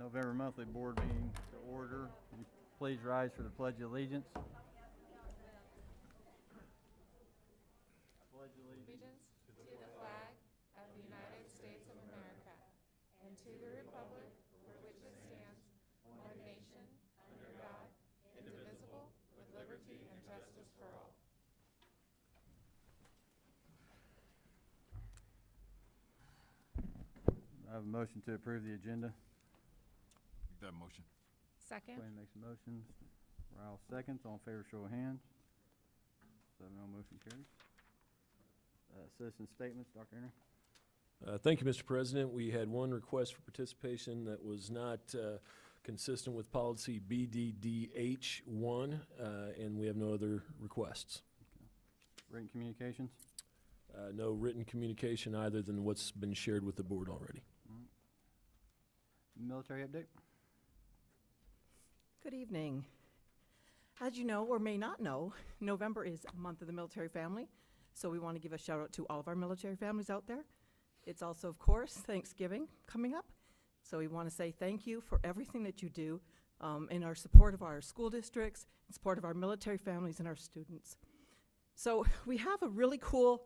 November monthly board meeting to order. Will you please rise for the Pledge of Allegiance. I pledge Allegiance to the flag of the United States of America and to the republic for which it stands, one nation, under God, indivisible, with liberty and justice for all. I have a motion to approve the agenda. Make that motion. Second. Wayne makes a motion. Ryle seconds. All in favor, show of hands. 7-0, motion carries. Citizen statements, Dr. Henry. Thank you, Mr. President. We had one request for participation that was not consistent with policy BDDH1, and we have no other requests. Written communications. No written communication either than what's been shared with the board already. Military update. Good evening. As you know or may not know, November is month of the military family, so we want to give a shout out to all of our military families out there. It's also, of course, Thanksgiving coming up, so we want to say thank you for everything that you do in our support of our school districts, in support of our military families and our students. So we have a really cool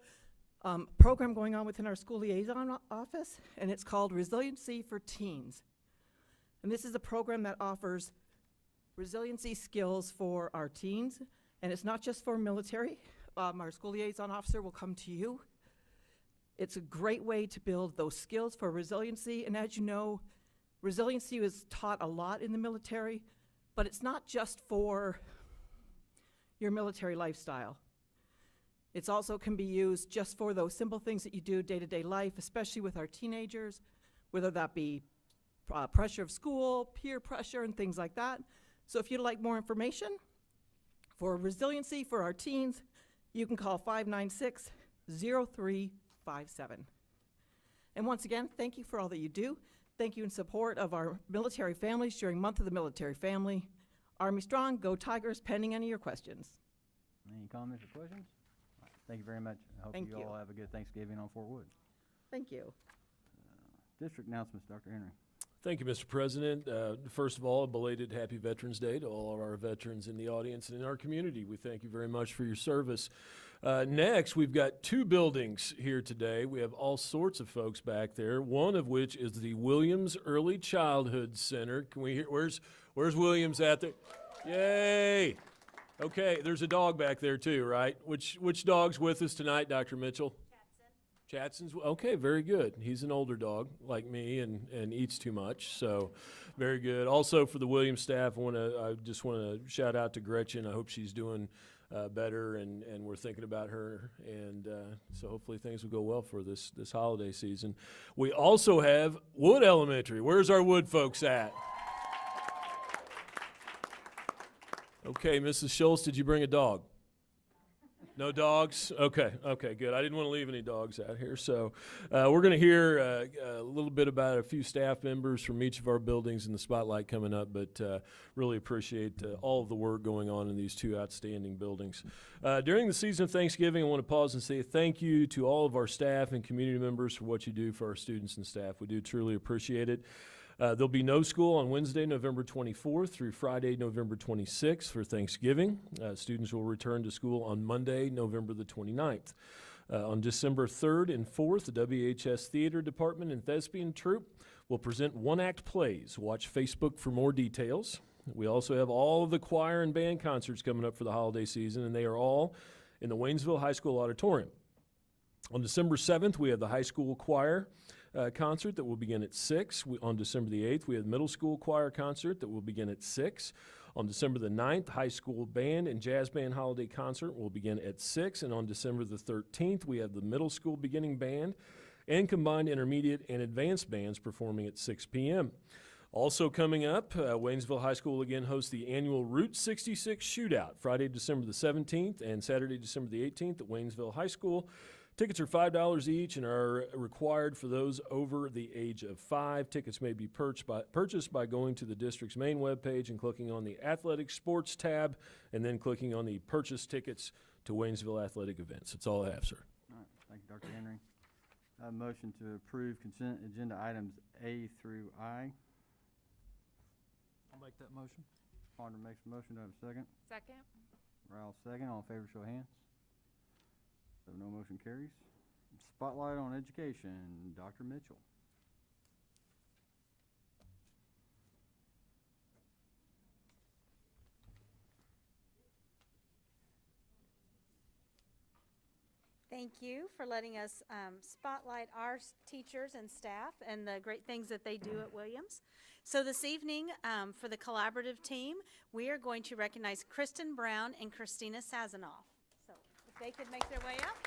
program going on within our school liaison office, and it's called Resiliency for Teens. And this is a program that offers resiliency skills for our teens, and it's not just for military. Our school liaison officer will come to you. It's a great way to build those skills for resiliency, and as you know, resiliency is taught a lot in the military, but it's not just for your military lifestyle. It also can be used just for those simple things that you do day-to-day life, especially with our teenagers, whether that be pressure of school, peer pressure, and things like that. So if you'd like more information for resiliency for our teens, you can call 596-0357. And once again, thank you for all that you do. Thank you in support of our military families during Month of the Military Family. Army Strong, go Tigers, pending any of your questions. Any comments or questions? All right, thank you very much. I hope you all have a good Thanksgiving on Fort Wood. Thank you. District announcements, Dr. Henry. Thank you, Mr. President. First of all, a belated Happy Veterans Day to all of our veterans in the audience and in our community. We thank you very much for your service. Next, we've got two buildings here today. We have all sorts of folks back there, one of which is the Williams Early Childhood Center. Can we hear, where's Williams at there? Yay! Okay, there's a dog back there too, right? Which dog's with us tonight, Dr. Mitchell? Chatson's, okay, very good. He's an older dog like me and eats too much, so very good. Also for the Williams staff, I just want to shout out to Gretchen. I hope she's doing better, and we're thinking about her, and so hopefully things will go well for this holiday season. We also have Wood Elementary. Where's our Wood folks at? Okay, Mrs. Schultz, did you bring a dog? No dogs? Okay, good. I didn't want to leave any dogs out here. So we're going to hear a little bit about a few staff members from each of our buildings in the spotlight coming up, but really appreciate all of the work going on in these two outstanding buildings. During the season of Thanksgiving, I want to pause and say thank you to all of our staff and community members for what you do for our students and staff. We do truly appreciate it. There'll be no school on Wednesday, November 24th through Friday, November 26th for Thanksgiving. Students will return to school on Monday, November the 29th. On December 3rd and 4th, the WHS Theater Department and Thespian Troupe will present one-act plays. Watch Facebook for more details. We also have all of the choir and band concerts coming up for the holiday season, and they are all in the Waynesville High School Auditorium. On December 7th, we have the high school choir concert that will begin at 6. On December the 8th, we have the middle school choir concert that will begin at 6. On December the 9th, high school band and jazz band holiday concert will begin at 6. And on December the 13th, we have the middle school beginning band and combined intermediate and advanced bands performing at 6 p.m. Also coming up, Waynesville High School will again host the annual Route 66 Shootout, Friday, December the 17th and Saturday, December the 18th at Waynesville High School. Tickets are $5 each and are required for those over the age of 5. Tickets may be purchased by going to the district's main webpage and clicking on the Athletic Sports tab and then clicking on the Purchase Tickets to Waynesville Athletic Events. That's all I have, sir. All right, thank you, Dr. Henry. I have a motion to approve consent agenda items A through I. like that motion. Ponder makes a motion, do I have a second? Second. Ralph second, all in favor, show of hands. 7-0, motion carries. Spotlight on education, Dr. Mitchell. Thank you for letting us spotlight our teachers and staff and the great things that they do at Williams. So this evening, for the collaborative team, we are going to recognize Kristen Brown and Christina Sazanoff. So if they could make their way up.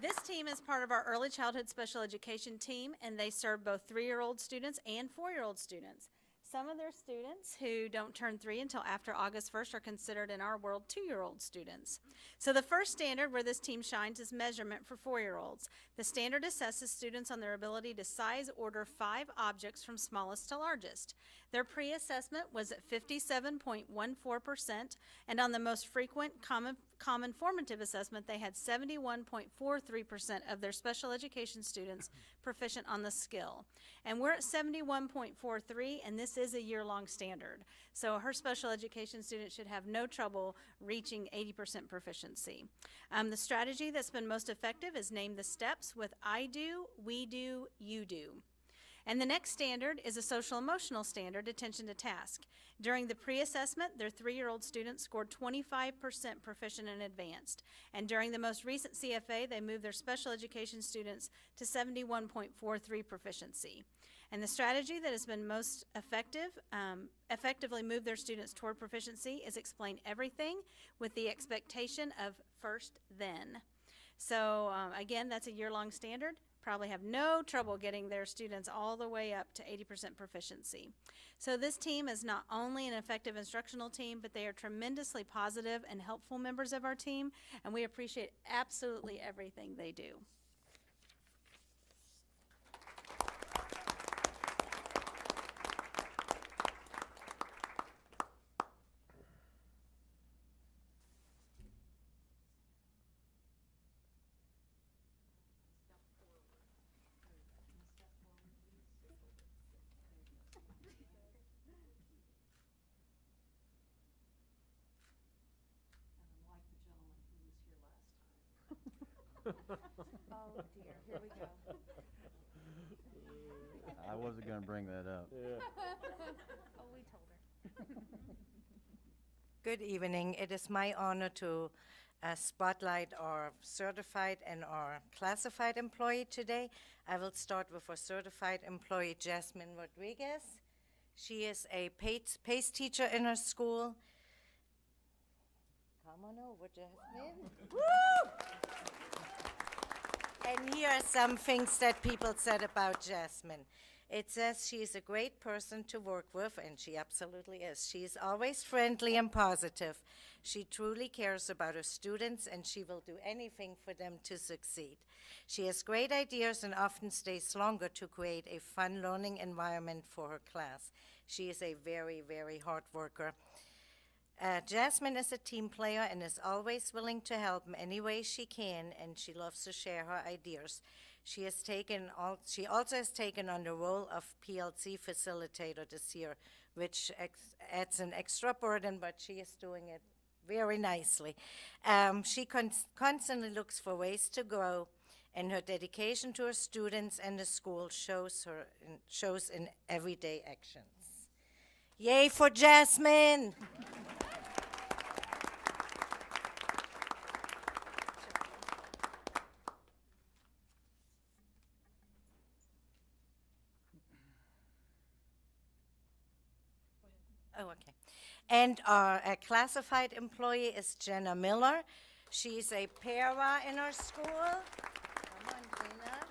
This team is part of our early childhood special education team, and they serve both 3-year-old students and 4-year-old students. Some of their students who don't turn 3 until after August 1st are considered in our world 2-year-old students. So the first standard where this team shines is measurement for 4-year-olds. The standard assesses students on their ability to size order 5 objects from smallest to largest. Their pre-assessment was at 57.14%, and on the most frequent common formative assessment, they had 71.43% of their special education students proficient on the skill. And we're at 71.43, and this is a year-long standard. So her special education students should have no trouble reaching 80% proficiency. The strategy that's been most effective is name the steps with I do, we do, you do. And the next standard is a social emotional standard, attention to task. During the pre-assessment, their 3-year-old students scored 25% proficient and advanced. And during the most recent CFA, they moved their special education students to 71.43 proficiency. And the strategy that has been most effectively move their students toward proficiency is explain everything with the expectation of first then. So again, that's a year-long standard. Probably have no trouble getting their students all the way up to 80% proficiency. So this team is not only an effective instructional team, but they are tremendously positive and helpful members of our team, and we appreciate absolutely everything they do. Oh dear, here we go. I wasn't gonna bring that up. Oh, we told her. Good evening. It is my honor to spotlight our certified and our classified employee today. I will start with our certified employee, Jasmine Rodriguez. She is a PACE teacher in her school. Come on over, Jasmine. Woo! And here are some things that people said about Jasmine. It says she is a great person to work with, and she absolutely is. She is always friendly and positive. She truly cares about her students, and she will do anything for them to succeed. She has great ideas and often stays longer to create a fun learning environment for her class. She is a very, very hard worker. Jasmine is a team player and is always willing to help in any way she can, and she loves to share her ideas. She also has taken on the role of PLC facilitator this year, which adds an extra burden, but she is doing it very nicely. She constantly looks for ways to grow, and her dedication to her students and the school shows in everyday actions. Yay for Jasmine! Oh, okay. And our classified employee is Jenna Miller. She's a para in our school. Come on, Jenna.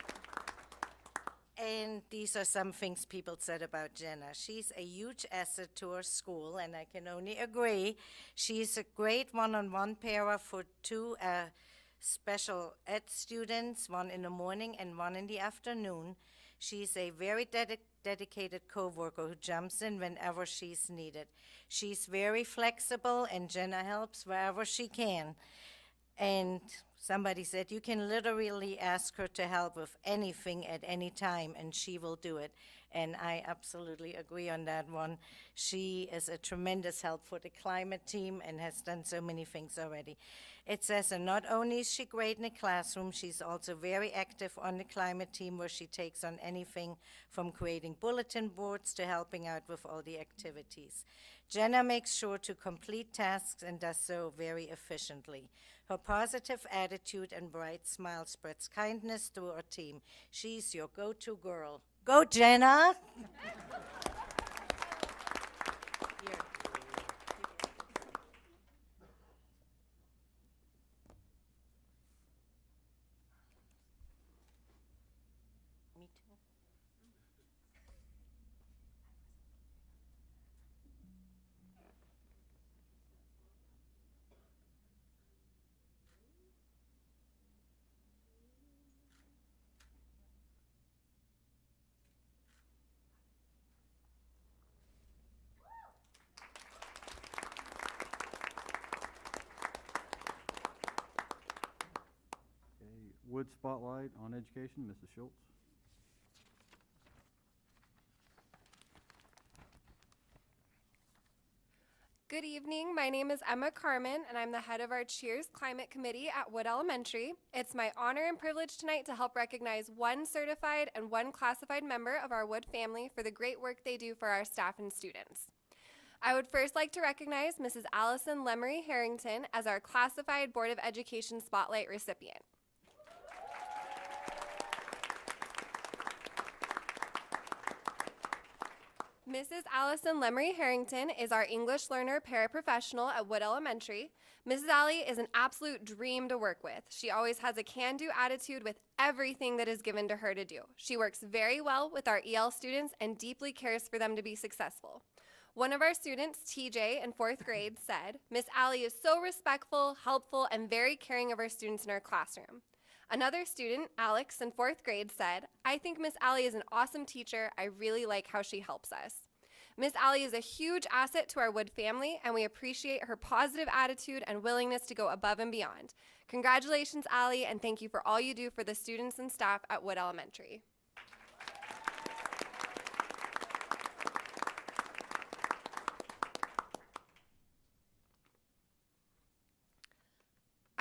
And these are some things people said about Jenna. She's a huge asset to our school, and I can only agree. She's a great one-on-one para for 2 special ed students, one in the morning and one in the afternoon. She's a very dedicated co-worker who jumps in whenever she's needed. She's very flexible, and Jenna helps wherever she can. And Somebody said you can literally ask her to help with anything at any time, and she will do it. And I absolutely agree on that one. She is a tremendous help for the climate team and has done so many things already. It says, and not only is she great in the classroom, she's also very active on the climate team, where she takes on anything from creating bulletin boards to helping out with all the activities. Jenna makes sure to complete tasks and does so very efficiently. Her positive attitude and bright smile spreads kindness through our team. She's your go-to girl. Go, Jenna! Here. Me too. Okay, Wood Spotlight on Education, Mrs. Schultz. Good evening. My name is Emma Carmen, and I'm the head of our Cheers Climate Committee at Wood Elementary. It's my honor and privilege tonight to help recognize one certified and one classified member of our Wood family for the great work they do for our staff and students. I would first like to recognize Mrs. Allison Lemery Harrington as our Classified Board of Education Spotlight recipient. Mrs. Allison Lemery Harrington is our English learner paraprofessional at Wood Elementary. Mrs. Alley is an absolute dream to work with. She always has a can-do attitude with everything that is given to her to do. She works very well with our EL students and deeply cares for them to be successful. One of our students, TJ, in 4th grade, said, "Miss Alley is so respectful, helpful, and very caring of our students in our classroom." Another student, Alex, in 4th grade, said, "I think Miss Alley is an awesome teacher. I really like how she helps us." Miss Alley is a huge asset to our Wood family, and we appreciate her positive attitude and willingness to go above and beyond. Congratulations, Alley, and thank you for all you do for the students and staff at Wood Elementary.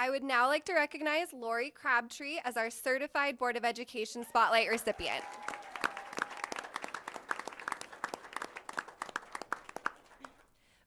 I would now like to recognize Lori Crabtree as our Certified Board of Education Spotlight recipient.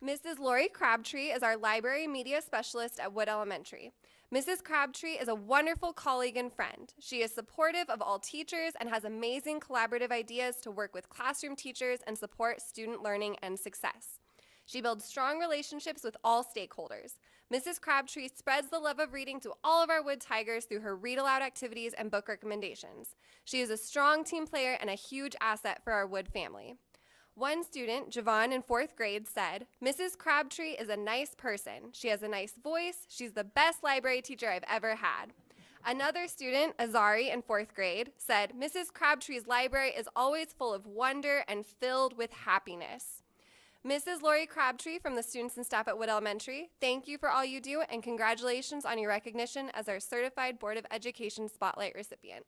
Mrs. Lori Crabtree is our Library Media Specialist at Wood Elementary. Mrs. Crabtree is a wonderful colleague and friend. She is supportive of all teachers and has amazing collaborative ideas to work with classroom teachers and support student learning and success. She builds strong relationships with all stakeholders. Mrs. Crabtree spreads the love of reading to all of our Wood Tigers through her read-aloud activities and book recommendations. She is a strong team player and a huge asset for our Wood family. One student, Javon in 4th grade, said, "Mrs. Crabtree is a nice person. She has a nice voice. She's the best library teacher I've ever had." Another student, Azari in 4th grade, said, "Mrs. Crabtree's library is always full of wonder and filled with happiness." Mrs. Lori Crabtree from the students and staff at Wood Elementary, thank you for all you do and congratulations on your recognition as our Certified Board of Education Spotlight recipient.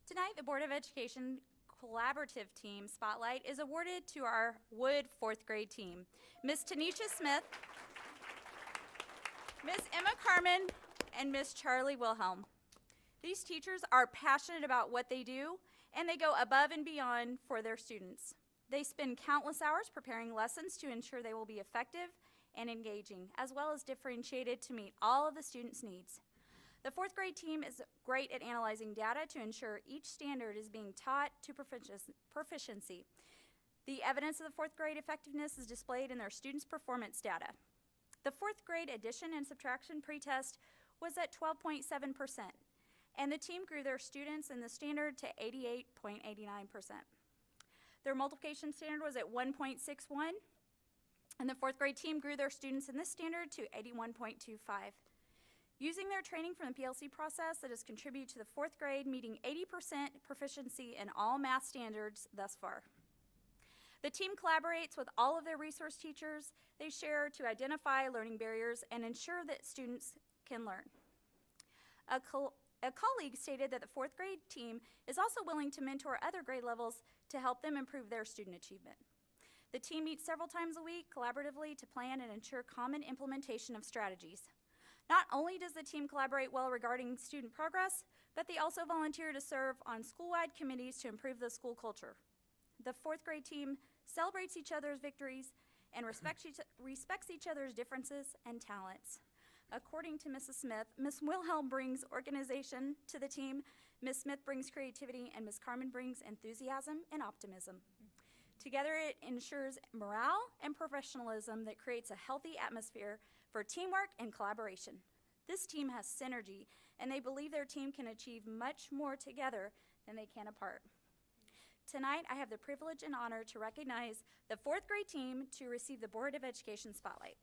Tonight, the Board of Education Collaborative Team Spotlight is awarded to our Wood 4th grade team. Ms. Tanisha Smith, Ms. Emma Carmen, and Ms. Charlie Wilhelm. These teachers are passionate about what they do, and they go above and beyond for their students. They spend countless hours preparing lessons to ensure they will be effective and engaging, as well as differentiated to meet all of the students' needs. The fourth grade team is great at analyzing data to ensure each standard is being taught to proficiency. The evidence of the fourth grade effectiveness is displayed in their students' performance data. The fourth grade addition and subtraction pretest was at 12.7%, and the team grew their students in the standard to 88.89%. Their multiplication standard was at 1.61, and the fourth grade team grew their students in this standard to 81.25. Using their training from the PLC process, that has contributed to the fourth grade meeting 80% proficiency in all math standards thus far. The team collaborates with all of their resource teachers. They share to identify learning barriers and ensure that students can learn. A colleague stated that the fourth grade team is also willing to mentor other grade levels to help them improve their student achievement. The team meets several times a week collaboratively to plan and ensure common implementation of strategies. Not only does the team collaborate well regarding student progress, but they also volunteer to serve on school-wide committees to improve the school culture. The fourth grade team celebrates each other's victories and respects each other's differences and talents. According to Mrs. Smith, Ms. Wilhelm brings organization to the team, Ms. Smith brings creativity, and Ms. Carmen brings enthusiasm and optimism. Together, it ensures morale and professionalism that creates a healthy atmosphere for teamwork and collaboration. This team has synergy, and they believe their team can achieve much more together than they can apart. Tonight, I have the privilege and honor to recognize the fourth grade team to receive the Board of Education Spotlight.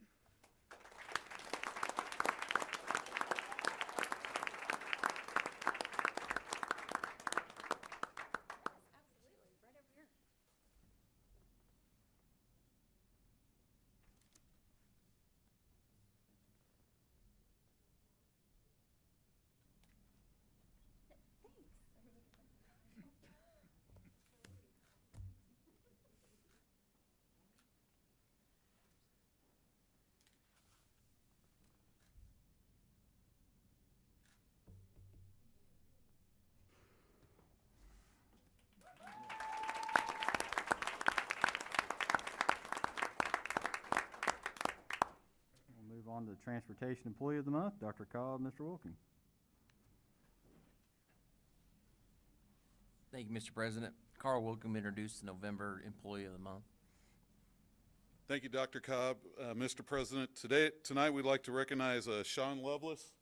We'll move on to the Transportation Employee of the Month, Dr. Cobb, Mr. Wilkin. Thank you, Mr. President. Carl Wilkham introduced the November Employee of the Month. Thank you, Dr. Cobb. Mr. President, tonight we'd like to recognize Sean Lovelace.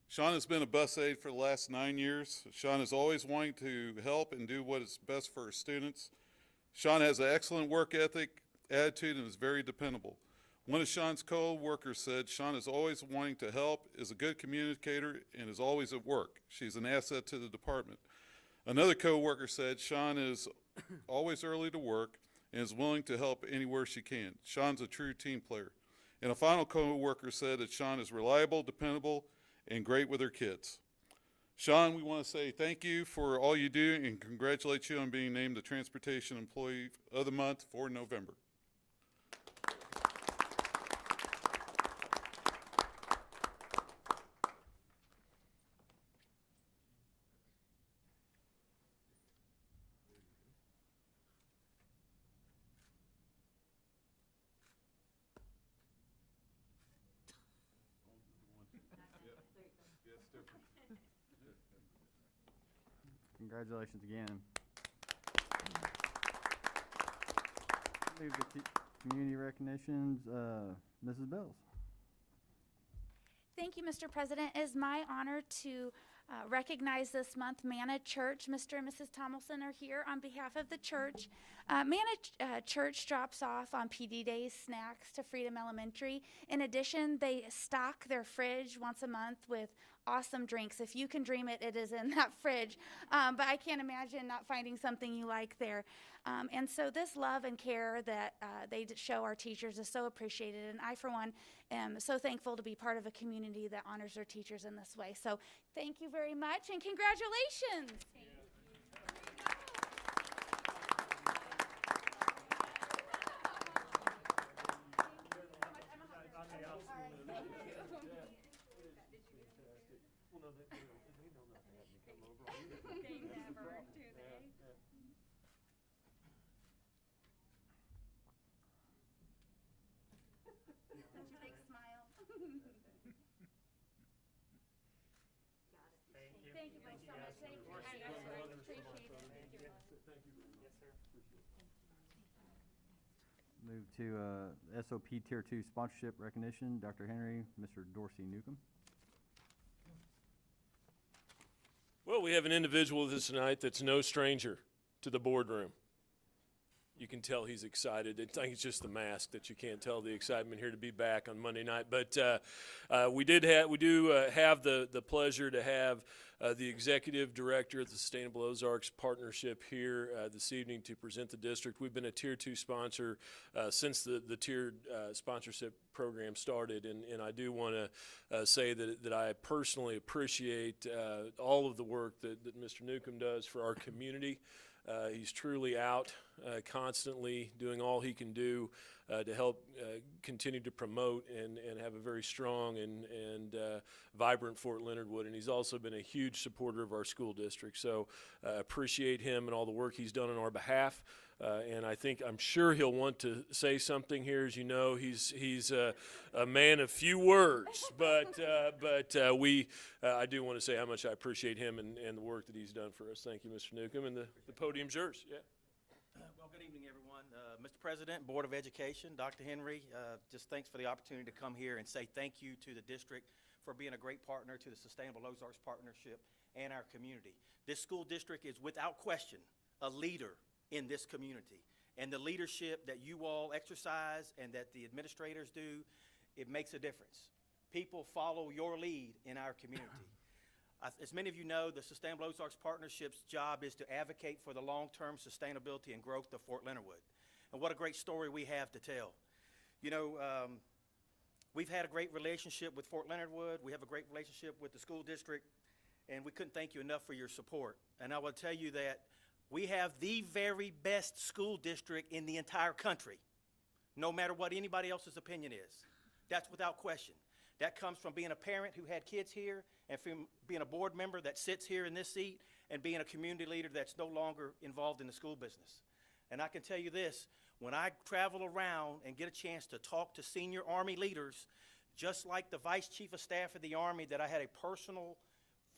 Sean has been a bus aide for the last 9 years. Sean is always wanting to help and do what is best for our students. Sean has an excellent work ethic, attitude, and is very dependable. One of Sean's co-workers said, Sean is always wanting to help, is a good communicator, and is always at work. She's an asset to the department. Another co-worker said, Sean is always early to work and is willing to help anywhere she can. Sean's a true team player. And a final co-worker said that Sean is reliable, dependable, and great with her kids. Sean, we want to say thank you for all you do and congratulate you on being named the Transportation Employee of the Month for November. Congratulations again. Move to community recognitions, Mrs. Bells. Thank you, Mr. President. It is my honor to recognize this month Manna Church. Mr. and Mrs. Tomlinson are here on behalf of the church. Manna Church drops off on PD days snacks to Freedom Elementary. In addition, they stock their fridge once a month with awesome drinks. If you can dream it, it is in that fridge. But I can't imagine not finding something you like there. And so this love and care that they show our teachers is so appreciated. And I, for one, am so thankful to be part of a community that honors their teachers in this way. So thank you very much and congratulations. Move to SOP Tier 2 sponsorship recognition. Dr. Henry, Mr. Dorsey Newcomb. Well, we have an individual this tonight that's no stranger to the boardroom. You can tell he's excited. I think it's just the mask that you can't tell the excitement here to be back on Monday night. But we do have the pleasure to have the executive director of the Sustainable Ozarks Partnership here this evening to present the district. We've been a Tier 2 sponsor since the tiered sponsorship program started, and I do want to say that I personally appreciate all of the work that Mr. Newcomb does for our community. He's truly out constantly doing all he can do to help continue to promote and have a very strong and vibrant Fort Leonard Wood. And he's also been a huge supporter of our school district. So appreciate him and all the work he's done on our behalf. And I'm sure he'll want to say something here. As you know, he's a man of few words, but I do want to say how much I appreciate him and the work that he's done for us. Thank you, Mr. Newcomb, and the podium's yours. Yeah. Well, good evening, everyone. Mr. President, Board of Education, Dr. Henry, just thanks for the opportunity to come here and say thank you to the district for being a great partner to the Sustainable Ozarks Partnership and our community. This school district is without question a leader in this community, and the leadership that you all exercise and that the administrators do, it makes a difference. People follow your lead in our community. As many of you know, the Sustainable Ozarks Partnership's job is to advocate for the long-term sustainability and growth of Fort Leonard Wood. And what a great story we have to tell. You know, we've had a great relationship with Fort Leonard Wood. We have a great relationship with the school district, and we couldn't thank you enough for your support. And I will tell you that we have the very best school district in the entire country, no matter what anybody else's opinion is. That's without question. That comes from being a parent who had kids here, and from being a board member that sits here in this seat, and being a community leader that's no longer involved in the school business. And I can tell you this, when I travel around and get a chance to talk to senior Army leaders, just like the Vice Chief of Staff of the Army that I had a personal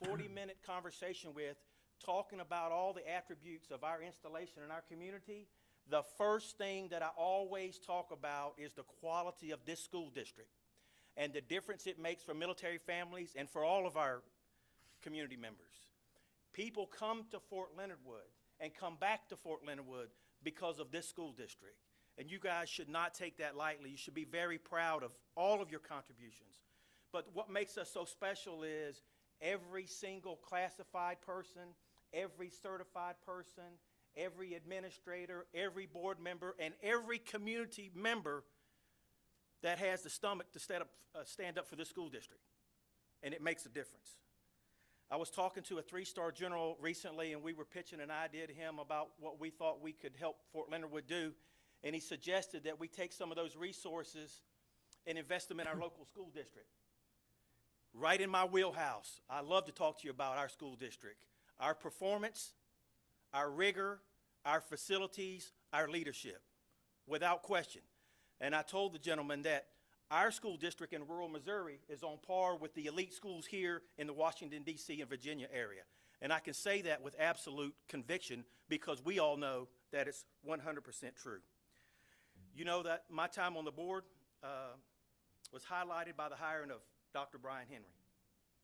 40-minute conversation with, talking about all the attributes of our installation in our community, the first thing that I always talk about is the quality of this school district and the difference it makes for military families and for all of our community members. People come to Fort Leonard Wood and come back to Fort Leonard Wood because of this school district. And you guys should not take that lightly. You should be very proud of all of your contributions. But what makes us so special is every single classified person, every certified person, every administrator, every board member, and every community member that has the stomach to stand up for this school district. And it makes a difference. I was talking to a 3-star general recently, and we were pitching an idea to him about what we thought we could help Fort Leonard Wood do, and he suggested that we take some of those resources and invest them in our local school district. Right in my wheelhouse. I love to talk to you about our school district, our performance, our rigor, our facilities, our leadership, without question. And I told the gentleman that our school district in rural Missouri is on par with the elite schools here in the Washington, D.C. and Virginia area. And I can say that with absolute conviction because we all know that it's 100% true. You know that my time on the board was highlighted by the hiring of Dr. Brian Henry.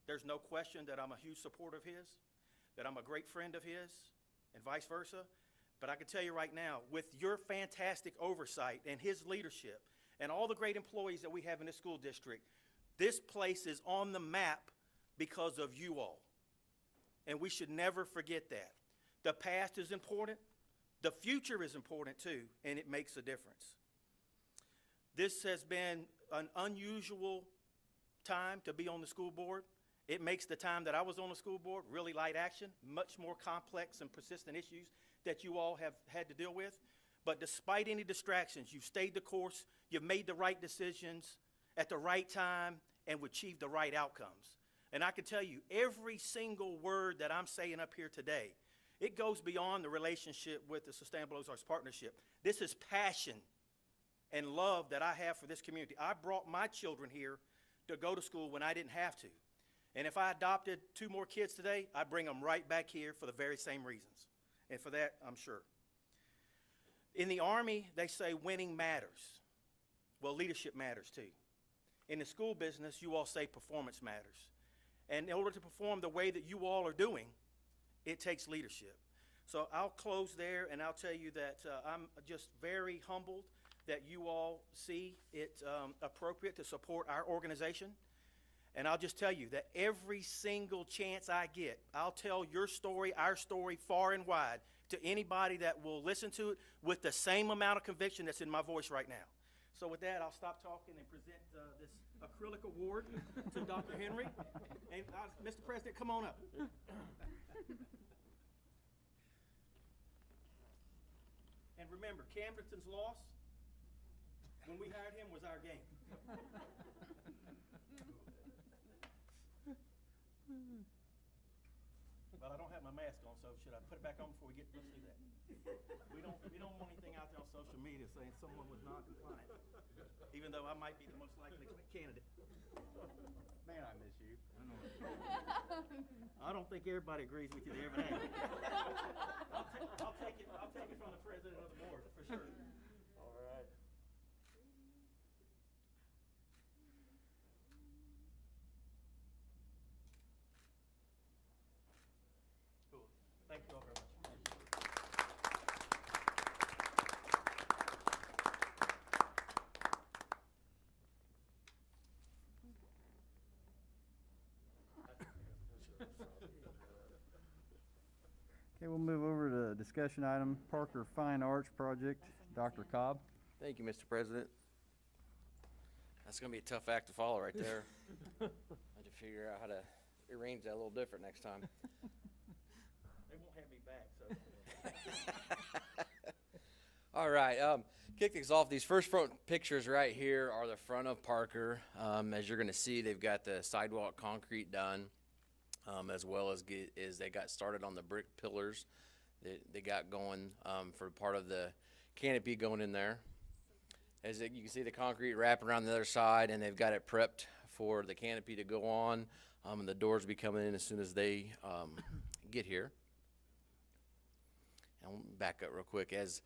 There's no question that I'm a huge supporter of his, that I'm a great friend of his, and vice versa. But I can tell you right now, with your fantastic oversight and his leadership and all the great employees that we have in this school district, this place is on the map because of you all. And we should never forget that. The past is important. The future is important too, and it makes a difference. This has been an unusual time to be on the school board. It makes the time that I was on the school board really light action, much more complex and persistent issues that you all have had to deal with. But despite any distractions, you've stayed the course, you've made the right decisions at the right time, and achieved the right outcomes. And I can tell you, every single word that I'm saying up here today, it goes beyond the relationship with the Sustainable Ozarks Partnership. This is passion and love that I have for this community. I brought my children here to go to school when I didn't have to. And if I adopted 2 more kids today, I'd bring them right back here for the very same reasons. And for that, I'm sure. In the Army, they say winning matters. Well, leadership matters too. In the school business, you all say performance matters. And in order to perform the way that you all are doing, it takes leadership. So I'll close there, and I'll tell you that I'm just very humbled that you all see it appropriate to support our organization. And I'll just tell you that every single chance I get, I'll tell your story, our story, far and wide, to anybody that will listen to it with the same amount of conviction that's in my voice right now. So with that, I'll stop talking and present this acrylic award to Dr. Henry. And Mr. President, come on up. And remember, Camdenton's loss, when we hired him, was our game. But I don't have my mask on, so should I put it back on before we get, let's do that. We don't want anything out there on social media saying someone was not compliant, even though I might be the most likely candidate. Man, I miss you. I don't think everybody agrees with you there, but hey. I'll take it from the president of the board, for sure. All right. Cool. Thank you all very much. Okay, we'll move over to discussion item, Parker Fine Arts Project. Dr. Cobb. Thank you, Mr. President. That's going to be a tough act to follow right there. I had to figure out how to arrange that a little different next time. They won't have me back, so. All right, kick things off. These first front pictures right here are the front of Parker. As you're going to see, they've got the sidewalk concrete done, as well as they got started on the brick pillars that they got going for part of the canopy going in there. As you can see, the concrete wrapping around the other side, and they've got it prepped for the canopy to go on, and the doors will be coming in as soon as they get here. And we'll back up real quick. As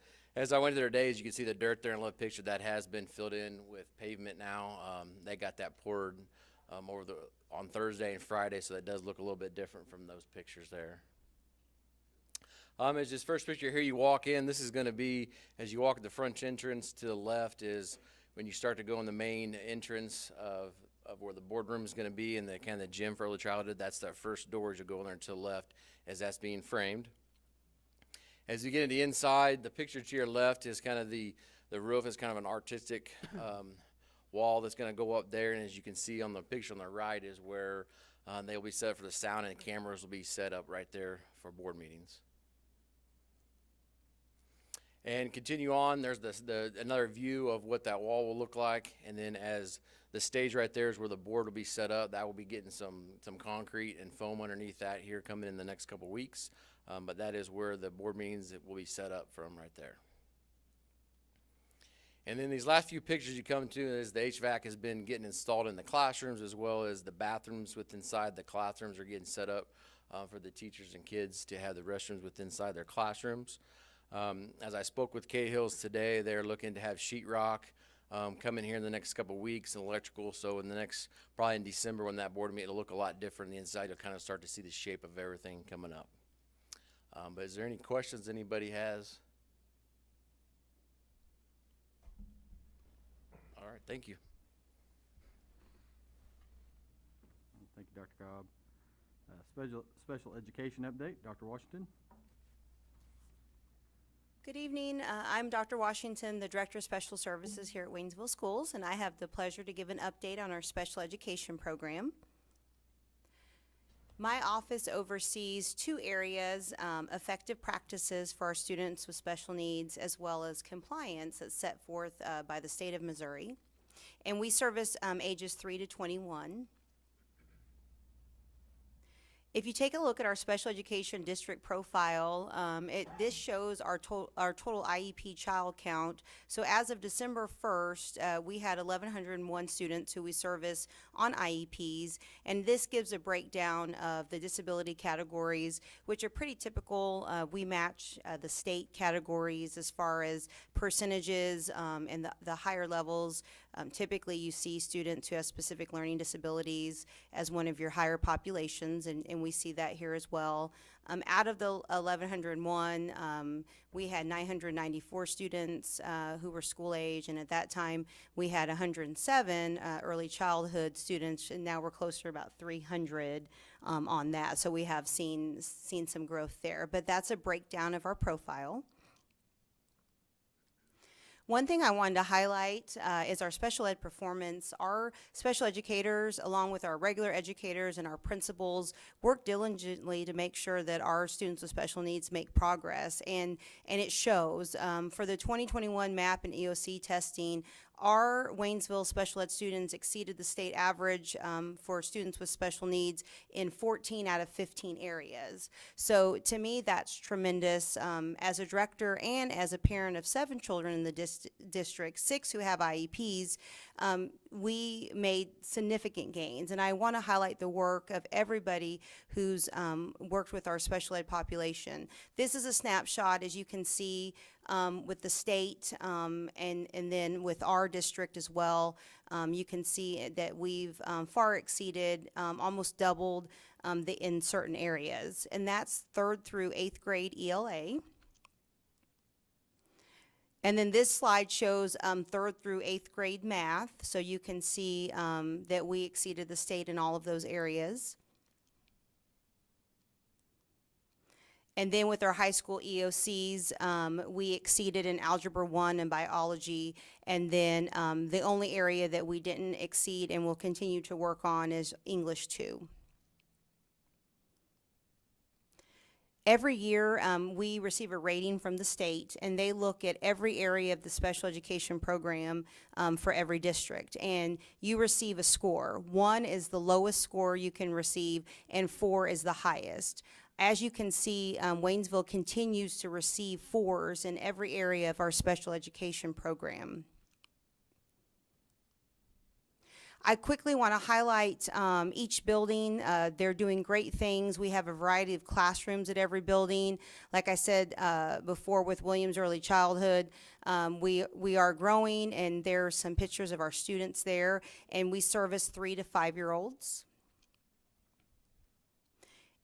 I went to their days, you can see the dirt there in the left picture. That has been filled in with pavement now. They got that poured on Thursday and Friday, so that does look a little bit different from those pictures there. As this first picture here, you walk in, this is going to be, as you walk at the front entrance to the left is when you start to go in the main entrance of where the boardroom is going to be and the kind of the gym for early childhood. That's that first door as you go in there to the left as that's being framed. As you get into the inside, the picture to your left is kind of the roof is kind of an artistic wall that's going to go up there, and as you can see on the picture on the right is where they'll be set up for the sound, and the cameras will be set up right there for board meetings. And continue on, there's another view of what that wall will look like, and then as the stage right there is where the board will be set up. That will be getting some concrete and foam underneath that here coming in the next couple weeks, but that is where the board meetings will be set up from right there. And then these last few pictures you come to is the HVAC has been getting installed in the classrooms, as well as the bathrooms within inside the classrooms are getting set up for the teachers and kids to have the restrooms within inside their classrooms. As I spoke with Cahill's today, they're looking to have sheetrock come in here in the next couple weeks and electrical. So in the next, probably in December when that board meeting, it'll look a lot different on the inside. You'll kind of start to see the shape of everything coming up. But is there any questions anybody has? All right, thank you. Thank you, Dr. Cobb. Special education update, Dr. Washington. Good evening. I'm Dr. Washington, the Director of Special Services here at Waynesville Schools, and I have the pleasure to give an update on our special education program. My office oversees two areas, effective practices for our students with special needs, as well as compliance that's set forth by the state of Missouri. And we service ages 3 to 21. If you take a look at our special education district profile, this shows our total IEP child count. So as of December 1st, we had 1,101 students who we service on IEPs, and this gives a breakdown of the disability categories, which are pretty typical. We match the state categories as far as percentages, and the higher levels. Typically, you see students who have specific learning disabilities as one of your higher populations, and we see that here as well. Out of the 1,101, we had 994 students who were school age, and at that time, we had 107 early childhood students, and now we're closer to about 300 on that. So we have seen some growth there, but that's a breakdown of our profile. One thing I wanted to highlight is our special ed performance. Our special educators, along with our regular educators and our principals, work diligently to make sure that our students with special needs make progress, and it shows. For the 2021 MAP and EOC testing, our Waynesville special ed students exceeded the state average for students with special needs in 14 out of 15 areas. So to me, that's tremendous. As a director and as a parent of 7 children in the district, 6 who have IEPs, we made significant gains. And I want to highlight the work of everybody who's worked with our special ed population. This is a snapshot, as you can see, with the state and then with our district as well. You can see that we've far exceeded, almost doubled in certain areas. And that's 3rd through 8th grade ELA. And then this slide shows 3rd through 8th grade math. So you can see that we exceeded the state in all of those areas. And then with our high school EOCs, we exceeded in Algebra 1 and Biology. And then the only area that we didn't exceed and will continue to work on is English 2. Every year, we receive a rating from the state, and they look at every area of the special education program for every district. And you receive a score. 1 is the lowest score you can receive, and 4 is the highest. As you can see, Waynesville continues to receive 4s in every area of our special education program. I quickly want to highlight each building. They're doing great things. We have a variety of classrooms at every building. Like I said before with Williams Early Childhood, we are growing, and there's some pictures of our students there, and we service 3 to 5-year-olds.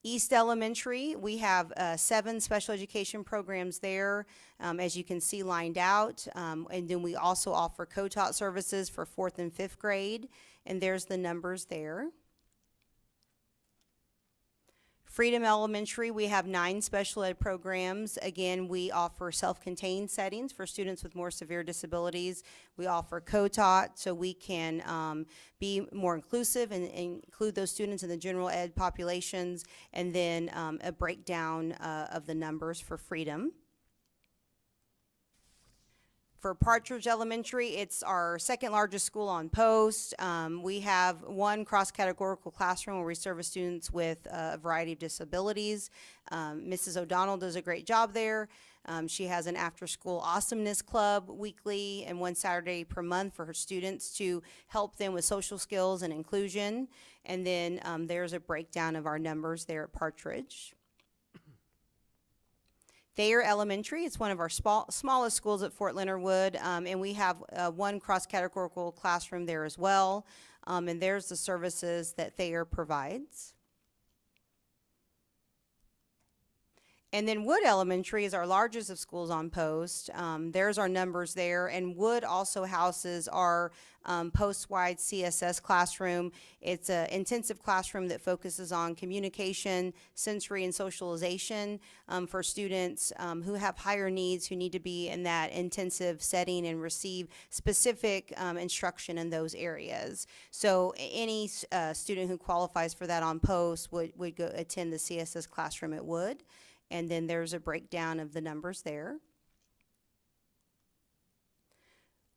East Elementary, we have 7 special education programs there, as you can see lined out. And then we also offer co-taught services for 4th and 5th grade, and there's the numbers there. Freedom Elementary, we have 9 special ed programs. Again, we offer self-contained settings for students with more severe disabilities. We offer co-taught, so we can be more inclusive and include those students in the general ed populations, and then a breakdown of the numbers for Freedom. For Partridge Elementary, it's our 2nd largest school on post. We have 1 cross-categorical classroom where we service students with a variety of disabilities. Mrs. O'Donnell does a great job there. She has an after-school awesomeness club weekly and 1 Saturday per month for her students to help them with social skills and inclusion. And then there's a breakdown of our numbers there at Partridge. Thayer Elementary, it's one of our smallest schools at Fort Leonard Wood, and we have 1 cross-categorical classroom there as well, and there's the services that Thayer provides. And then Wood Elementary is our largest of schools on post. There's our numbers there, and Wood also houses our post-wide CSS classroom. It's an intensive classroom that focuses on communication, sensory, and socialization for students who have higher needs, who need to be in that intensive setting and receive specific instruction in those areas. So any student who qualifies for that on post would go attend the CSS classroom at Wood. And then there's a breakdown of the numbers there.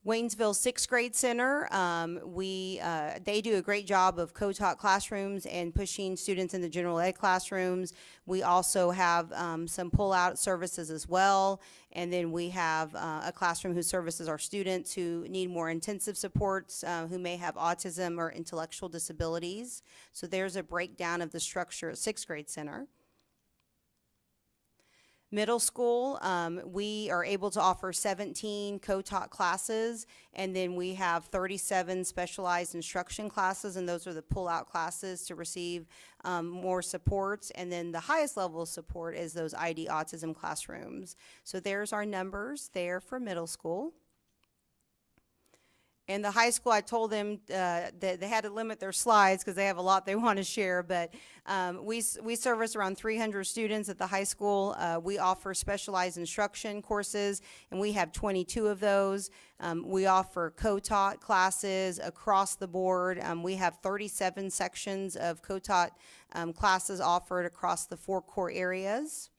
Waynesville Sixth Grade Center, they do a great job of co-taught classrooms and pushing students into general ed classrooms. We also have some pull-out services as well, and then we have a classroom who services our students who need more intensive supports, who may have autism or intellectual disabilities. So there's a breakdown of the structure at Sixth Grade Center. Middle school, we are able to offer 17 co-taught classes, and then we have 37 specialized instruction classes, and those are the pull-out classes to receive more supports. And then the highest level of support is those ID autism classrooms. So there's our numbers there for middle school. In the high school, I told them that they had to limit their slides because they have a lot they want to share, but we service around 300 students at the high school. We offer specialized instruction courses, and we have 22 of those. We offer co-taught classes across the board. We have 37 sections of co-taught classes offered across the 4 core areas.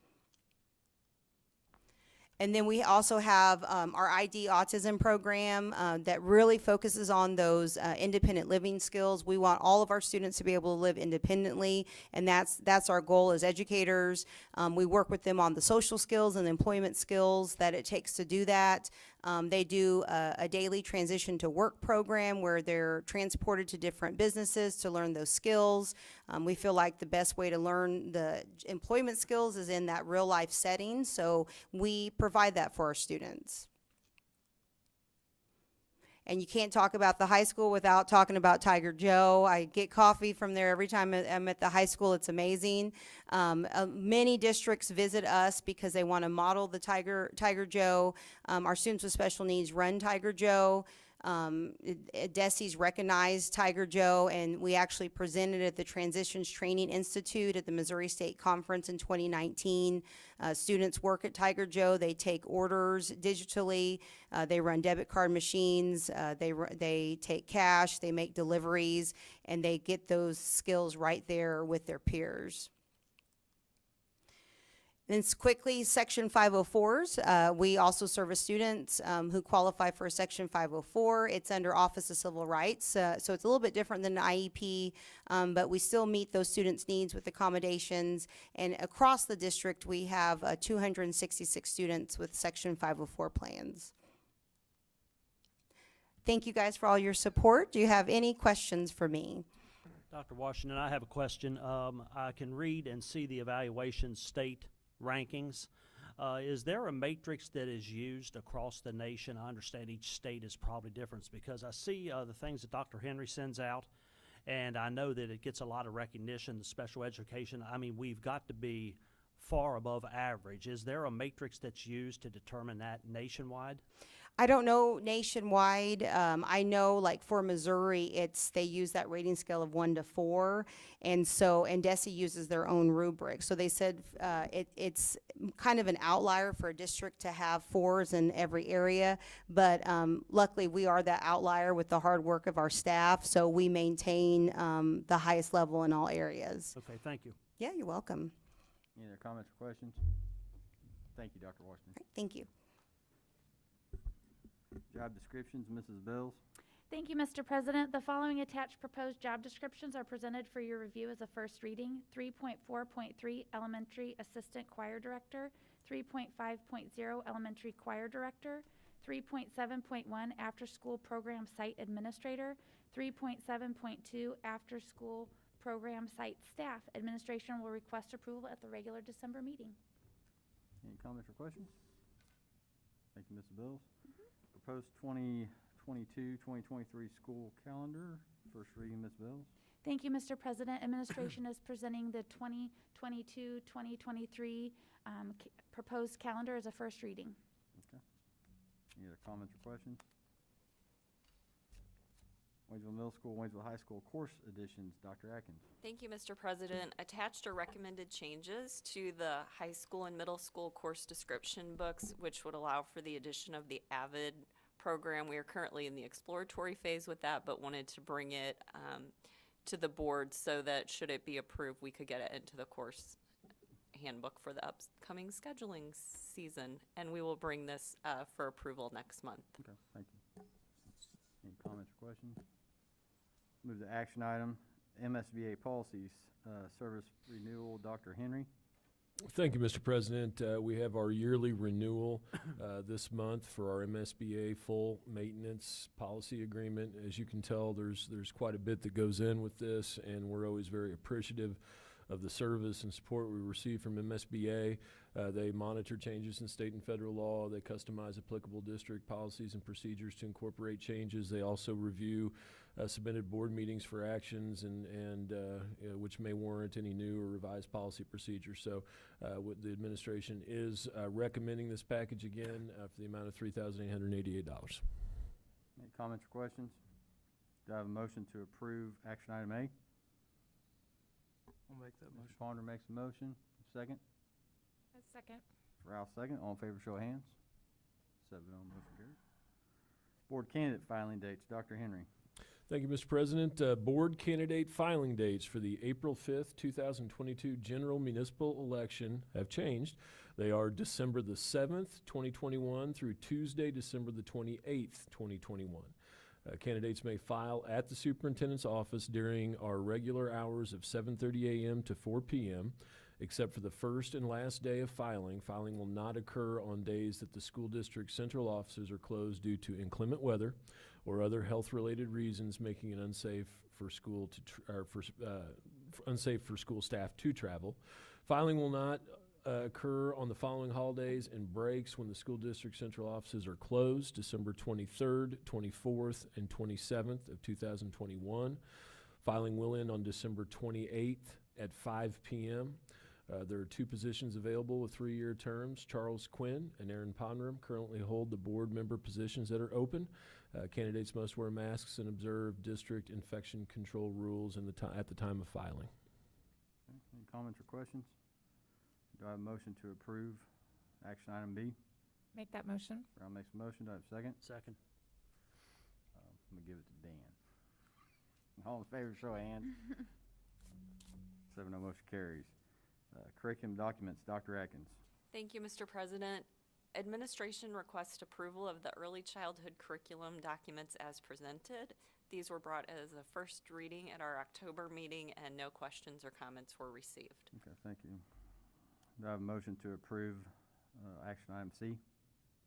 And then we also have our ID autism program that really focuses on those independent living skills. We want all of our students to be able to live independently, and that's our goal as educators. We work with them on the social skills and employment skills that it takes to do that. They do a daily transition to work program where they're transported to different businesses to learn those skills. We feel like the best way to learn the employment skills is in that real life setting, so we provide that for our students. And you can't talk about the high school without talking about Tiger Joe. I get coffee from there every time I'm at the high school. It's amazing. Many districts visit us because they want to model the Tiger Joe. Our students with special needs run Tiger Joe. DESE's recognized Tiger Joe, and we actually presented at the Transitions Training Institute at the Missouri State Conference in 2019. Students work at Tiger Joe. They take orders digitally. They run debit card machines. They take cash. They make deliveries, and they get those skills right there with their peers. And quickly, Section 504s. We also service students who qualify for a Section 504. It's under Office of Civil Rights, so it's a little bit different than an IEP, but we still meet those students' needs with accommodations. And across the district, we have 266 students with Section 504 plans. Thank you guys for all your support. Do you have any questions for me? Dr. Washington, I have a question. I can read and see the evaluation state rankings. Is there a matrix that is used across the nation? I understand each state is probably different because I see the things that Dr. Henry sends out, and I know that it gets a lot of recognition, the special education. I mean, we've got to be far above average. Is there a matrix that's used to determine that nationwide? I don't know nationwide. I know, like for Missouri, they use that rating scale of 1 to 4, and DESE uses their own rubric. So they said it's kind of an outlier for a district to have 4s in every area, but luckily we are that outlier with the hard work of our staff, so we maintain the highest level in all areas. Okay, thank you. Yeah, you're welcome. Any other comments or questions? Thank you, Dr. Washington. Right, thank you. Job descriptions, Mrs. Bills. Thank you, Mr. President. The following attached proposed job descriptions are presented for your review as a first reading. 3.4.3 Elementary Assistant Choir Director, 3.5.0 Elementary Choir Director, 3.7.1 After School Program Site Administrator, 3.7.2 After School Program Site Staff. Administration will request approval at the regular December meeting. Any comments or questions? Thank you, Mrs. Bills. Proposed 2022-2023 school calendar. First reading, Ms. Bills. Thank you, Mr. President. Administration is presenting the 2022-2023 proposed calendar as a first reading. Okay. Any other comments or questions? Waynesville Middle School, Waynesville High School course additions. Dr. Atkins. Thank you, Mr. President. Attached are recommended changes to the high school and middle school course description books, which would allow for the addition of the AVID program. We are currently in the exploratory phase with that, but wanted to bring it to the board so that should it be approved, we could get it into the course handbook for the upcoming scheduling season. And we will bring this for approval next month. Okay, thank you. Any comments or questions? Move to action item, MSBA policies, service renewal, Dr. Henry. Thank you, Mr. President. We have our yearly renewal this month for our MSBA full maintenance policy agreement. As you can tell, there's quite a bit that goes in with this, and we're always very appreciative of the service and support we receive from MSBA. They monitor changes in state and federal law. They customize applicable district policies and procedures to incorporate changes. They also review submitted board meetings for actions and which may warrant any new or revised policy procedures. So what the administration is recommending this package again for the amount of $3,888. Any comments or questions? Do I have a motion to approve action item A? I'll make that motion. Mr. Ponder makes a motion. Second. A second. Ralph second. All in favor, show of hands. 7-0, motion carries. Board candidate filing dates, Dr. Henry. Thank you, Mr. President. Board candidate filing dates for the April 5th, 2022 general municipal election have changed. They are December the 7th, 2021 through Tuesday, December the 28th, 2021. Candidates may file at the superintendent's office during our regular hours of 7:30 a.m. to 4 p.m., except for the first and last day of filing. Filing will not occur on days that the school district central offices are closed due to inclement weather or other health-related reasons making it unsafe for school unsafe for school staff to travel. Filing will not occur on the following holidays and breaks when the school district central offices are closed: December 23rd, 24th, and 27th of 2021. Filing will end on December 28th at 5 p.m. There are two positions available with 3-year terms. Charles Quinn and Aaron Ponram currently hold the board member positions that are open. Candidates must wear masks and observe district infection control rules at the time of filing. Okay. Any comments or questions? Do I have a motion to approve action item B? Make that motion. Brown makes a motion. Do I have a second? Second. I'm gonna give it to Dan. All in favor, show of hands. 7-0, motion carries. Curriculum documents, Dr. Atkins. Thank you, Mr. President. Administration requests approval of the early childhood curriculum documents as presented. These were brought as a first reading at our October meeting, and no questions or comments were received. Okay, thank you. Do I have a motion to approve action item C?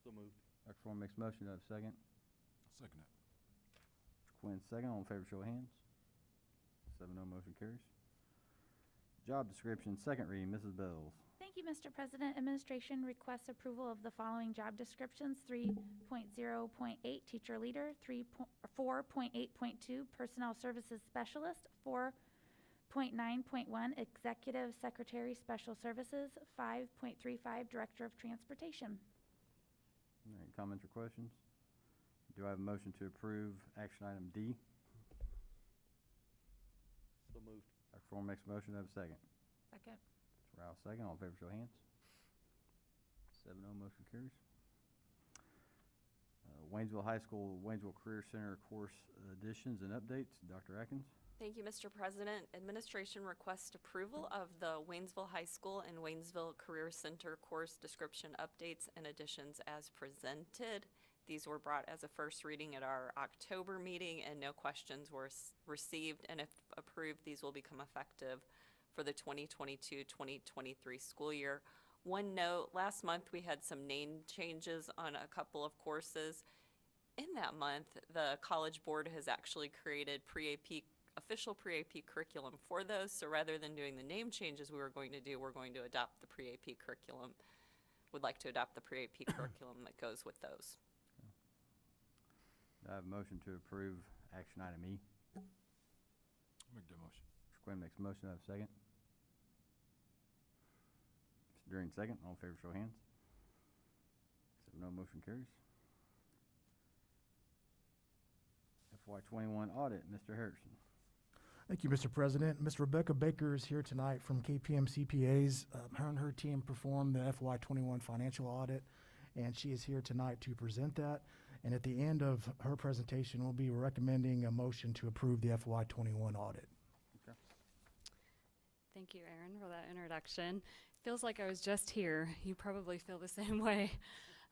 So moved. Dr. Foreman makes a motion. Do I have a second? I'll second it. Mr. Quinn, second. All in favor, show of hands. 7-0, motion carries. Job description, second reading, Mrs. Bells. Thank you, Mr. President. Administration requests approval of the following job descriptions: 3.0.8 teacher leader, 4.8.2 personnel services specialist, 4.9.1 executive secretary special services, 5.35 director of transportation. Any comments or questions? Do I have a motion to approve action item D? So moved. Dr. Foreman makes a motion. Do I have a second? Second. Mr. Ralph, second. All in favor, show of hands. 7-0, motion carries. Waynesville High School, Waynesville Career Center course additions and updates. Dr. Atkins. Thank you, Mr. President. Administration requests approval of the Waynesville High School and Waynesville Career Center course description updates and additions as presented. These were brought as a first reading at our October meeting, and no questions were received, and if approved, these will become effective for the 2022-2023 school year. One note, last month we had some name changes on a couple of courses. In that month, the College Board has actually created official pre-AP curriculum for those, so rather than doing the name changes we were going to do, we're going to adopt the pre-AP curriculum. Would like to adopt the pre-AP curriculum that goes with those. Do I have a motion to approve action item E? Make that motion. Mr. Quinn makes a motion. Do I have a second? Mr. During, second. All in favor, show of hands. 7-0, motion carries. FY21 audit, Mr. Harrison. Thank you, Mr. President. Ms. Rebecca Baker is here tonight from KPM CPAs. Her and her team performed the FY21 financial audit, and she is here tonight to present that. And at the end of her presentation, we'll be recommending a motion to approve the FY21 audit. Okay. Thank you, Aaron, for that introduction. Feels like I was just here. You probably feel the same way.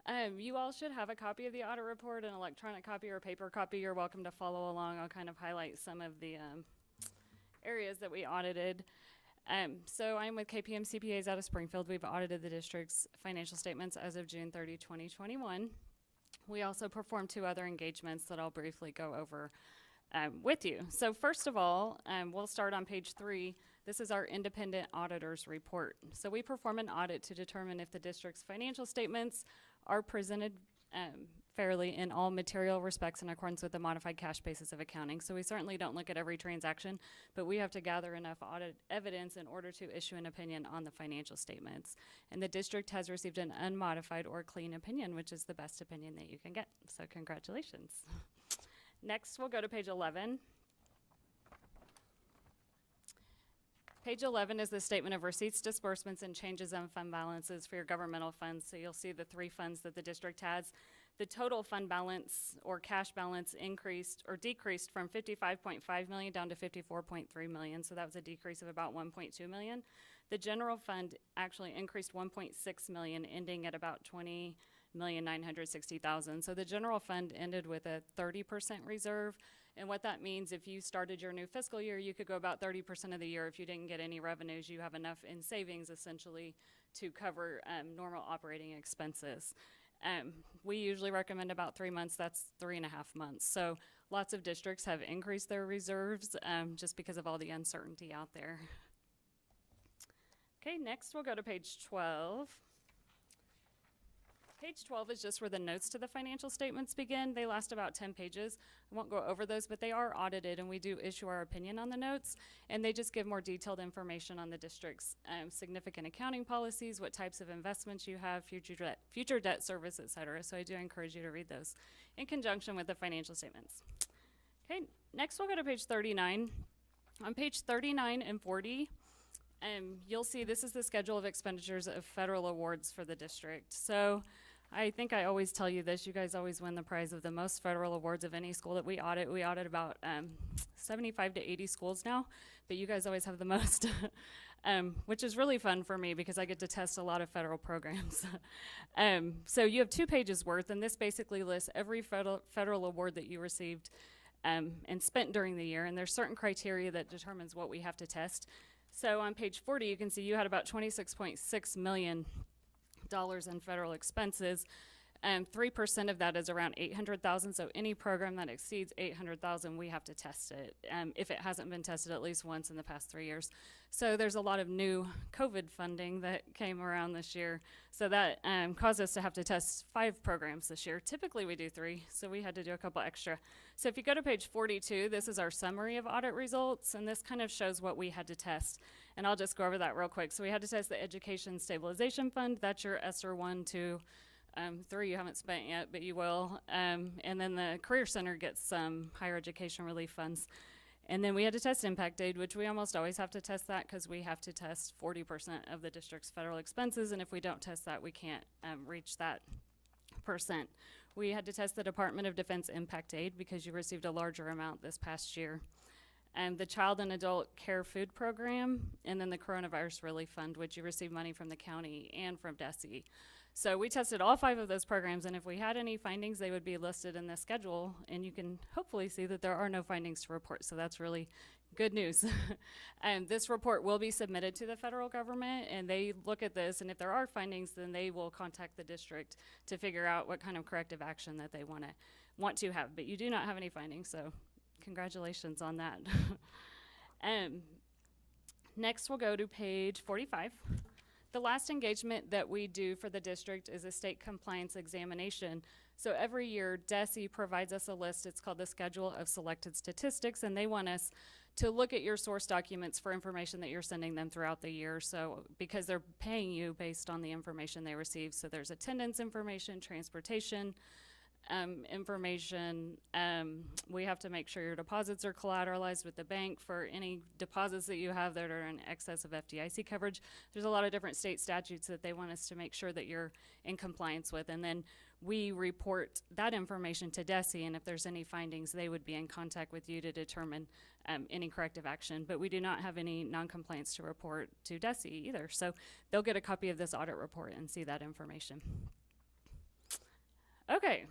You all should have a copy of the audit report, an electronic copy or a paper copy. You're welcome to follow along. I'll kind of highlight some of the areas that we audited. So I'm with KPM CPAs out of Springfield. We've audited the district's financial statements as of June 30, 2021. We also performed 2 other engagements that I'll briefly go over with you. So first of all, we'll start on page 3. This is our independent auditor's report. So we perform an audit to determine if the district's financial statements are presented fairly in all material respects in accordance with the modified cash basis of accounting. So we certainly don't look at every transaction, but we have to gather enough audit evidence in order to issue an opinion on the financial statements. And the district has received an unmodified or clean opinion, which is the best opinion that you can get. So congratulations. Next, we'll go to page 11. Page 11 is the statement of receipts, disbursements, and changes in fund balances for your governmental funds. So you'll see the 3 funds that the district has. The total fund balance or cash balance increased or decreased from $55.5 million down to $54.3 million. So that was a decrease of about $1.2 million. The general fund actually increased $1.6 million, ending at about $20,960,000. So the general fund ended with a 30% reserve. And what that means, if you started your new fiscal year, you could go about 30% of the year. If you didn't get any revenues, you have enough in savings essentially to cover normal operating expenses. We usually recommend about 3 months. That's 3.5 months. So lots of districts have increased their reserves just because of all the uncertainty out there. Okay, next we'll go to page 12. Page 12 is just where the notes to the financial statements begin. They last about 10 pages. I won't go over those, but they are audited, and we do issue our opinion on the notes, and they just give more detailed information on the district's significant accounting policies, what types of investments you have, future debt service, et cetera. So I do encourage you to read those in conjunction with the financial statements. Okay, next we'll go to page 39. On page 39 and 40, you'll see this is the schedule of expenditures of federal awards for the district. So I think I always tell you this, you guys always win the prize of the most federal awards of any school that we audit. We audit about 75 to 80 schools now, but you guys always have the most, which is really fun for me because I get to test a lot of federal programs. So you have 2 pages worth, and this basically lists every federal award that you received and spent during the year, and there's certain criteria that determines what we have to test. So on page 40, you can see you had about $26.6 million in federal expenses. 3% of that is around $800,000. So any program that exceeds $800,000, we have to test it if it hasn't been tested at least once in the past 3 years. So there's a lot of new COVID funding that came around this year. So that caused us to have to test 5 programs this year. Typically we do 3, so we had to do a couple extra. So if you go to page 42, this is our summary of audit results, and this kind of shows what we had to test. And I'll just go over that real quick. So we had to test the Education Stabilization Fund. That's your ESSER 1, 2, 3 you haven't spent yet, but you will. And then the Career Center gets some higher education relief funds. And then we had to test impact aid, which we almost always have to test that because we have to test 40% of the district's federal expenses. And if we don't test that, we can't reach that percent. We had to test the Department of Defense impact aid because you received a larger amount this past year. And the Child and Adult Care Food Program, and then the Coronavirus Relief Fund, which you received money from the county and from DESE. So we tested all 5 of those programs, and if we had any findings, they would be listed in the schedule, and you can hopefully see that there are no findings to report, so that's really good news. And this report will be submitted to the federal government, and they look at this, and if there are findings, then they will contact the district to figure out what kind of corrective action that they want to have. But you do not have any findings, so congratulations on that. Next, we'll go to page 45. The last engagement that we do for the district is a state compliance examination. So every year, DESE provides us a list. It's called the Schedule of Selected Statistics, and they want us to look at your source documents for information that you're sending them throughout the year. So because they're paying you based on the information they receive. So there's attendance information, transportation information. We have to make sure your deposits are collateralized with the bank for any deposits that you have that are in excess of FDIC coverage. There's a lot of different state statutes that they want us to make sure that you're in compliance with, and then we report that information to DESE, and if there's any findings, they would be in contact with you to determine any corrective action. But we do not have any non-compliance to report to DESE either, so they'll get a copy of this audit report and see that information. Okay.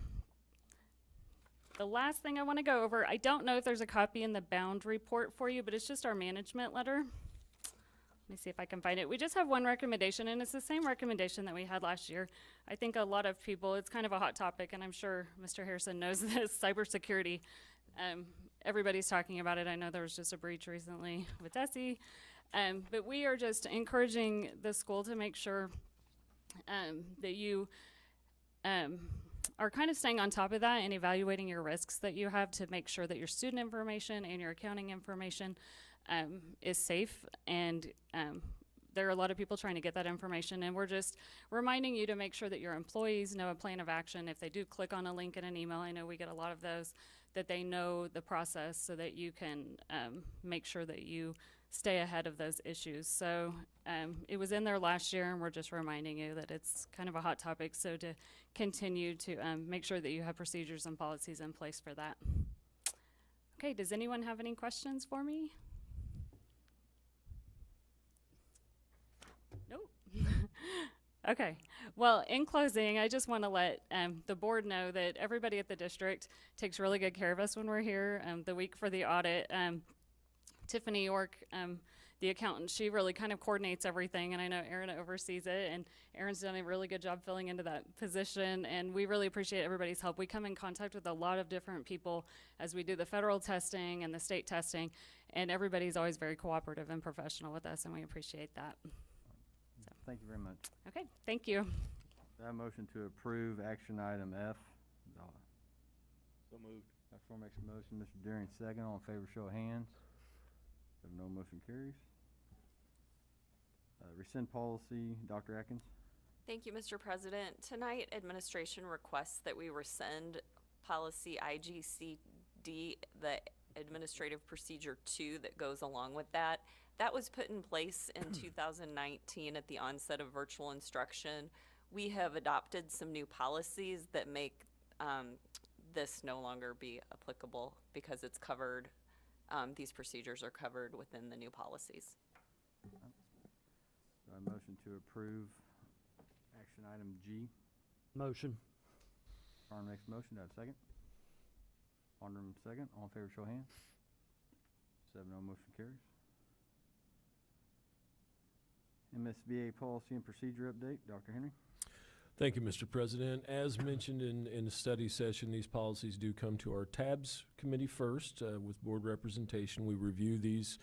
The last thing I want to go over, I don't know if there's a copy in the bound report for you, but it's just our management letter. Let me see if I can find it. We just have one recommendation, and it's the same recommendation that we had last year. I think a lot of people, it's kind of a hot topic, and I'm sure Mr. Harrison knows this, cybersecurity. Everybody's talking about it. I know there was just a breach recently with Essie. But we are just encouraging the school to make sure that you are kind of staying on top of that and evaluating your risks that you have to make sure that your student information and your accounting information is safe. And there are a lot of people trying to get that information, and we're just reminding you to make sure that your employees know a plan of action. If they do click on a link in an email, I know we get a lot of those, that they know the process so that you can make sure that you stay ahead of those issues. So it was in there last year, and we're just reminding you that it's kind of a hot topic, so to continue to make sure that you have procedures and policies in place for that. Okay, does anyone have any questions for me? Nope. Okay, well, in closing, I just want to let the board know that everybody at the district takes really good care of us when we're here. The week for the audit, Tiffany York, the accountant, she really kind of coordinates everything, and I know Erin oversees it, and Erin's done a really good job filling into that position, and we really appreciate everybody's help. We come in contact with a lot of different people as we do the federal testing and the state testing, and everybody's always very cooperative and professional with us, and we appreciate that. So. Thank you very much. Okay, thank you. I have a motion to approve action item F. So moved. Dr. Ford makes a motion, Mr. Deering second. All in favor, show of hands. No motion carries. Rescind policy, Dr. Atkins. Thank you, Mr. President. Tonight, administration requests that we rescind policy IGCD, the Administrative Procedure 2 that goes along with that. That was put in place in 2019 at the onset of virtual instruction. We have adopted some new policies that make this no longer be applicable because it's covered. These procedures are covered within the new policies. Do I have a motion to approve action item G? Motion. Farmer makes a motion. Do I have a second? Alderman second. All in favor, show of hands. 7-0, motion carries. MSBA policy and procedure update, Dr. Henry. Thank you, Mr. President. As mentioned in the study session, these policies do come to our TABS committee first with board representation. We review these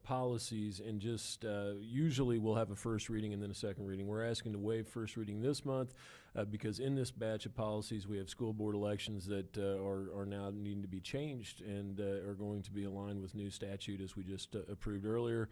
policies and just usually we'll have a first reading and then a second reading. We're asking to waive first reading this month because in this batch of policies we have school board elections that are now needing to be changed and are going to be aligned with new statute as we just approved earlier.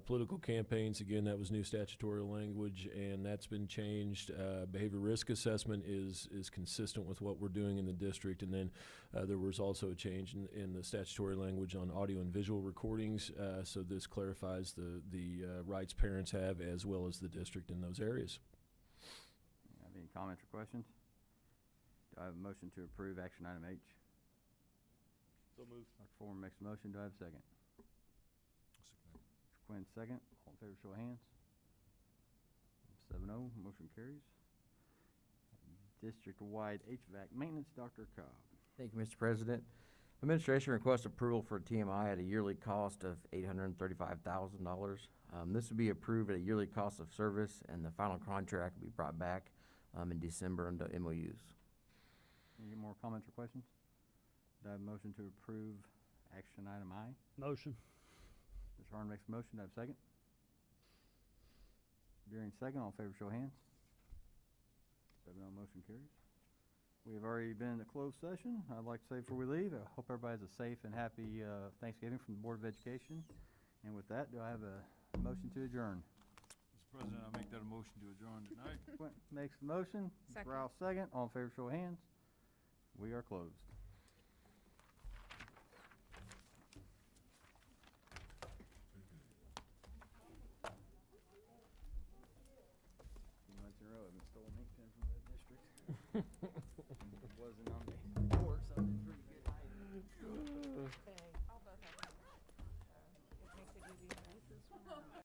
Political campaigns, again, that was new statutory language and that's been changed. Behavior risk assessment is consistent with what we're doing in the district, and then there was also a change in the statutory language on audio and visual recordings, so this clarifies the rights parents have as well as the district in those areas. Have any comments or questions? Do I have a motion to approve action item H? So moved. Dr. Foreman makes a motion. Do I have a second? Mr. Quinn second. All in favor, show of hands. 7-0, motion carries. District-wide HVAC maintenance, Dr. Cobb. Thank you, Mr. President. Administration requests approval for TMI at a yearly cost of $835,000. This would be approved at a yearly cost of service, and the final contract will be brought back in December under MOUs. Any more comments or questions? Do I have a motion to approve action item I? Motion. Mr. Harn makes a motion. Do I have a second? Deering second. All in favor, show of hands. 7-0, motion carries. We have already been in the closed session. I'd like to say before we leave, I hope everybody has a safe and happy Thanksgiving from the Board of Education. And with that, do I have a motion to adjourn? Mr. President, I make that a motion to adjourn tonight. Quint makes the motion. Second. Rouse second. All in favor, show of hands. We are closed.